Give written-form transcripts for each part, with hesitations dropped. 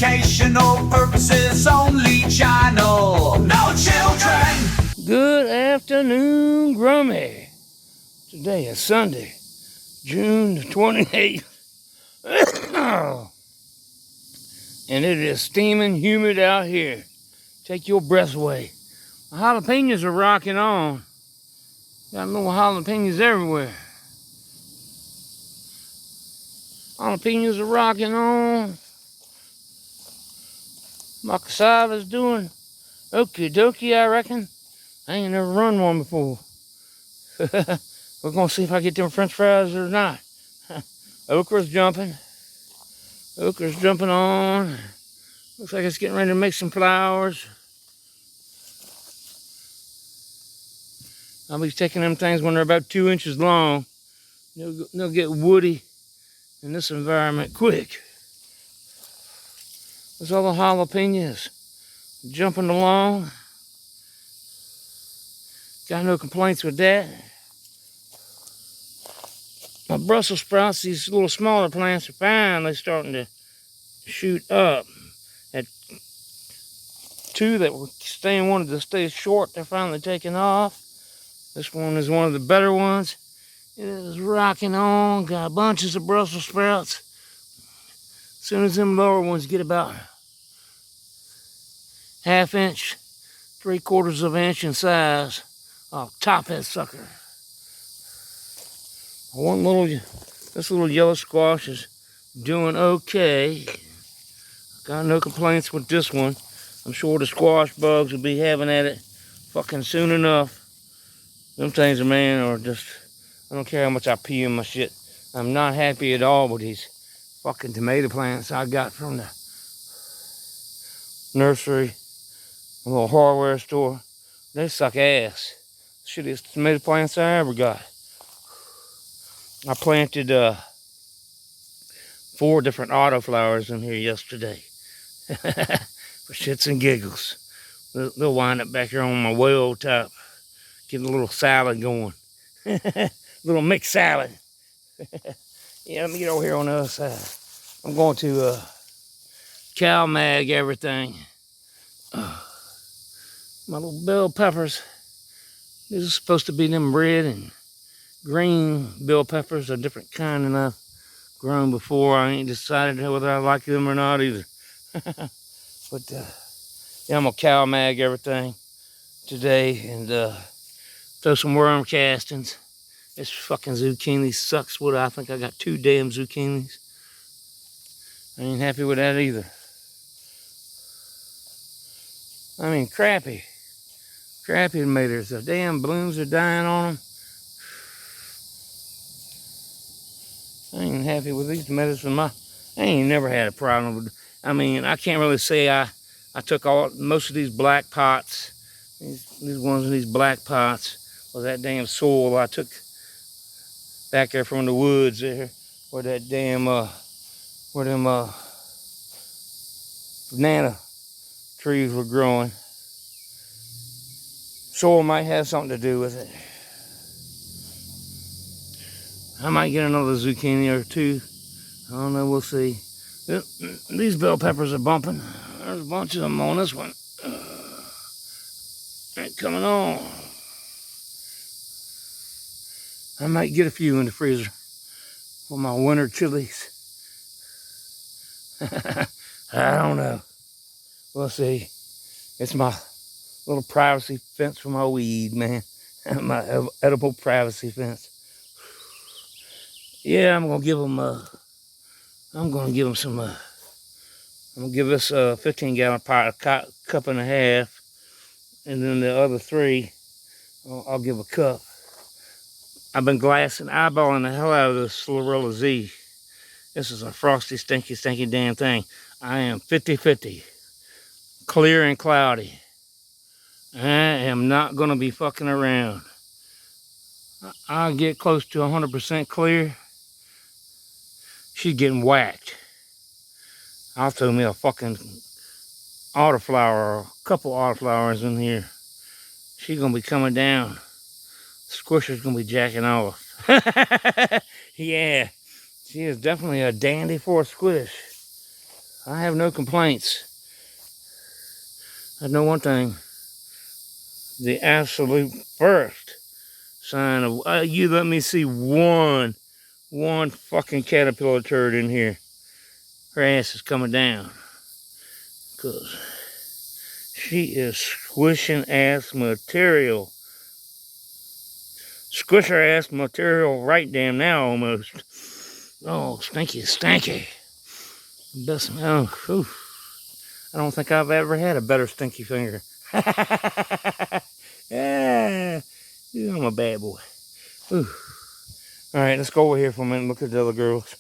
educational purposes only channel. No children. Good afternoon, Grummy. Today is Sunday, June the 28th. And it is steaming humid out here. Take your breath away. The jalapenos are rocking on. Got little jalapenos everywhere. Jalapenos are rocking on. My cassava's doing okie dokie, I reckon. I ain't never run one before. We're gonna see if I get them french fries or not. Okra's jumping. Okra's jumping on. Looks like it's getting ready to make some flowers. I'll be taking them things when they're about 2 inches long. They'll get woody in this environment quick. There's all the jalapenos jumping along. Got no complaints with that. My Brussels sprouts, these little smaller plants are finally starting to shoot up. At two that were wanted to stay short, they're finally taking off. This one is one of the better ones. It is rocking on. Got bunches of Brussels sprouts. As soon as them lower ones get about 1/2 inch, 3/4 of an inch in size, I'll top that sucker. This little yellow squash is doing okay. Got no complaints with this one. I'm sure the squash bugs will be having at it fucking soon enough. Them things, man, are just, I don't care how much I pee in my shit. I'm not happy at all with these fucking tomato plants I got from the nursery, a little hardware store. They suck ass. Shittiest tomato plants I ever got. I planted 4 different autoflowers in here yesterday. For shits and giggles. They'll wind up back here on my well top. Getting a little salad going. Little mixed salad. Yeah, let me get over here on the other side. I'm going to cow mag everything. My little bell peppers. These are supposed to be them red and green bell peppers, a different kind than I've grown before. I ain't decided whether I like them or not either. But yeah, I'm gonna cow mag everything today and throw some worm castings. This fucking zucchini sucks. What, I think I got 2 damn zucchinis. I ain't happy with that either. I mean, crappy tomatoes. The damn blooms are dying on them. I ain't happy with these tomatoes. I ain't never had a problem with. I mean, I can't really say I took most of these black pots. These ones in these black pots. Well, that damn soil I took back there from the woods there, where that damn where them banana trees were growing. Soil might have something to do with it. I might get another zucchini or 2. I don't know, we'll see. These bell peppers are bumping. There's a bunch of them on this one. Ain't coming on. I might get a few in the freezer for my winter chilies. I don't know. We'll see. It's my little privacy fence for my weed, man. My edible privacy fence. Yeah, I'm gonna give them some. I'm gonna give this a 15-gallon pot a cup and a half, and then the other 3, I'll give a cup. I've been eyeballing the hell out of this Slorella Z. This is a frosty, stinky damn thing. I am 50-50, clear and cloudy. I am not gonna be fucking around. I'll get close to 100% clear. She's getting whacked. I'll throw me a fucking autoflower or a couple autoflowers in here. She's gonna be coming down. Squisher's gonna be jacking off. Yeah, she is definitely a dandy for a squish. I have no complaints. I know one thing. The absolute first sign of, you let me see one fucking caterpillar turd in here. Her ass is coming down. Because she is squishing ass material. Squish her ass material right damn now almost. Oh, stinky, stinky. Best, oh, oof. I don't think I've ever had a better stinky finger. Yeah, I'm a bad boy. Ooh. All right, let's go over here for a minute and look at the other girls.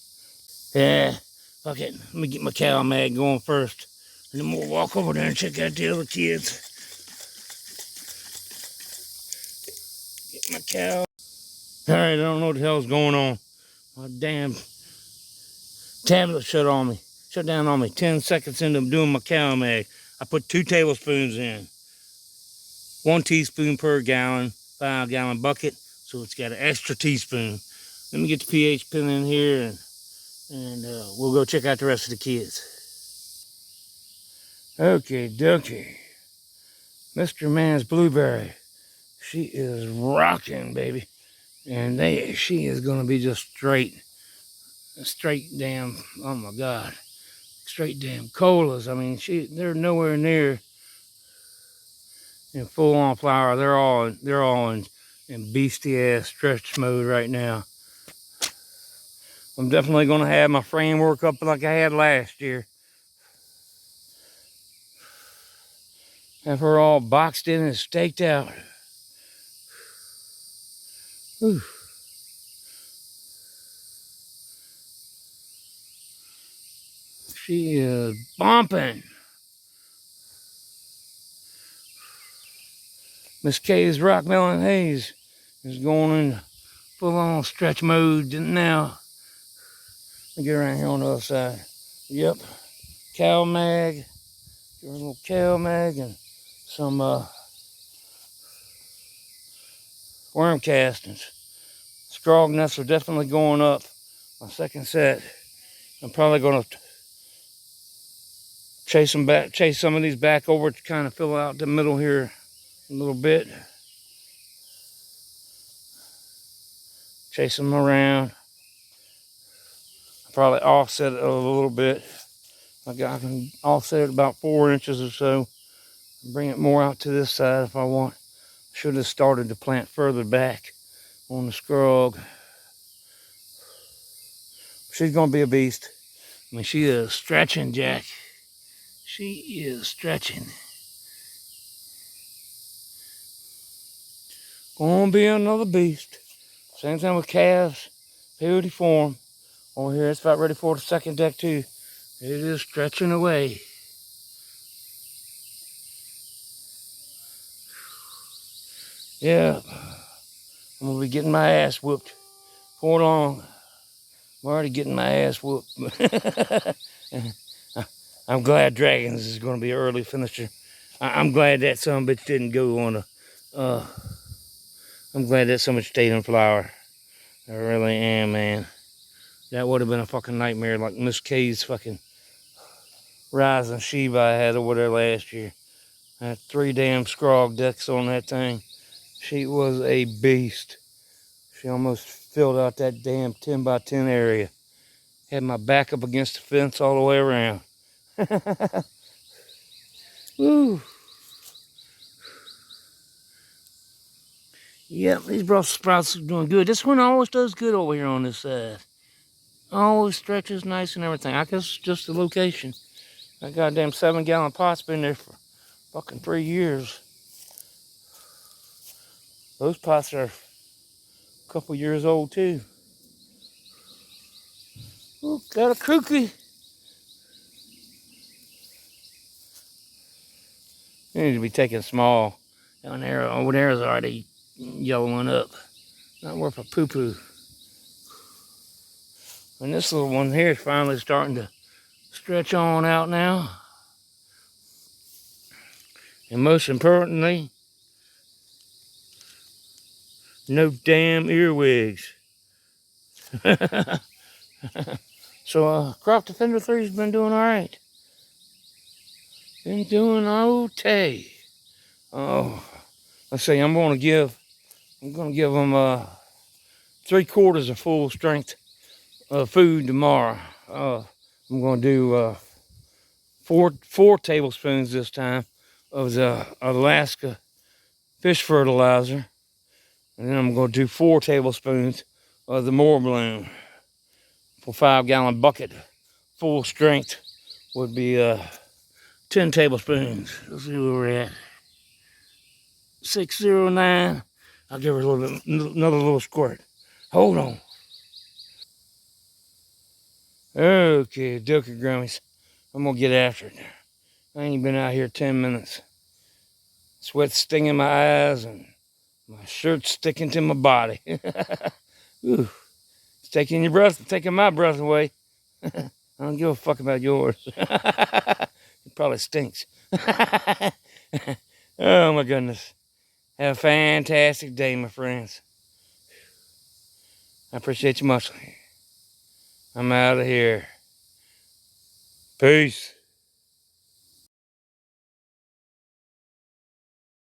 Yeah, fuck it. Let me get my cow mag going first. And then we'll walk over there and check out the other kids. Get my cow. All right, I don't know what the hell's going on. My damn tablet shut down on me 10 seconds into doing my cow mag. I put 2 tablespoons in. 1 teaspoon per gallon, 5-gallon bucket. So it's got an extra teaspoon. Let me get the pH pin in here and we'll go check out the rest of the kids. Okay, dokie. Mr. Man's Blueberry. She is rocking, baby. And she is gonna be just straight damn, oh my God. Straight damn colas. I mean, they're nowhere near in full on flower. They're all in beastie ass stretch mode right now. I'm definitely gonna have my framework up like I had last year. Have her all boxed in and staked out. Whew. She is bumping. Miss K's Rock Melon Haze is going into full on stretch mode now. Let me get around here on the other side. Yep. Cow mag. Give her a little cow mag and some worm castings. Scrog nuts are definitely going up. My second set. I'm probably going to chase some of these back over to kind of fill out the middle here a little bit. Chase them around. Probably offset it a little bit. I can offset it about 4 inches or so. Bring it more out to this side if I want. Should have started to plant further back on the scrog. She's gonna be a beast. I mean, she is stretching, Jack. She is stretching. Gonna be another beast. Same thing with calves. Beauty form. Over here, it's about ready for the second deck too. It is stretching away. Yeah, I'm gonna be getting my ass whooped. Hold on. I'm already getting my ass whooped. I'm glad Dragons is gonna be an early finisher. I'm glad that son of a bitch didn't go on a, I'm glad that so much stayed in flower. I really am, man. That would have been a fucking nightmare like Miss K's fucking Rising Sheba I had over there last year. I had 3 damn scrog decks on that thing. She was a beast. She almost filled out that damn 10 by 10 area. Had my back up against the fence all the way around. Woo. Yep, these Brussels sprouts are doing good. This one always does good over here on this side. Always stretches nice and everything. I guess it's just the location. That goddamn 7-gallon pot's been there for fucking 3 years. Those pots are a couple years old too. Ooh, got a cookie. You need to be taking small. Down there, over there is already yellowing up. Not worth a poo-poo. And this little one here is finally starting to stretch on out now. And most importantly, no damn earwigs. So Crop Defender 3's been doing all right. Been doing okay. Oh, let's see. I'm gonna give them 3/4 of full strength food tomorrow. I'm gonna do four tablespoons this time of the Alaska fish fertilizer, and then I'm gonna do 4 tablespoons of the More Bloom for 5-gallon bucket. Full strength would be 10 tablespoons. Let's see where we're at. 609. I'll give her a little bit, another little squirt. Hold on. Okay, Doka Grummies. I'm gonna get after it. I ain't been out here 10 minutes. Sweat stinging my eyes and my shirt sticking to my body. Ooh, it's taking your breath, taking my breath away. I don't give a fuck about yours. It probably stinks. Oh my goodness. Have a fantastic day, my friends. I appreciate you much. I'm out of here. Peace.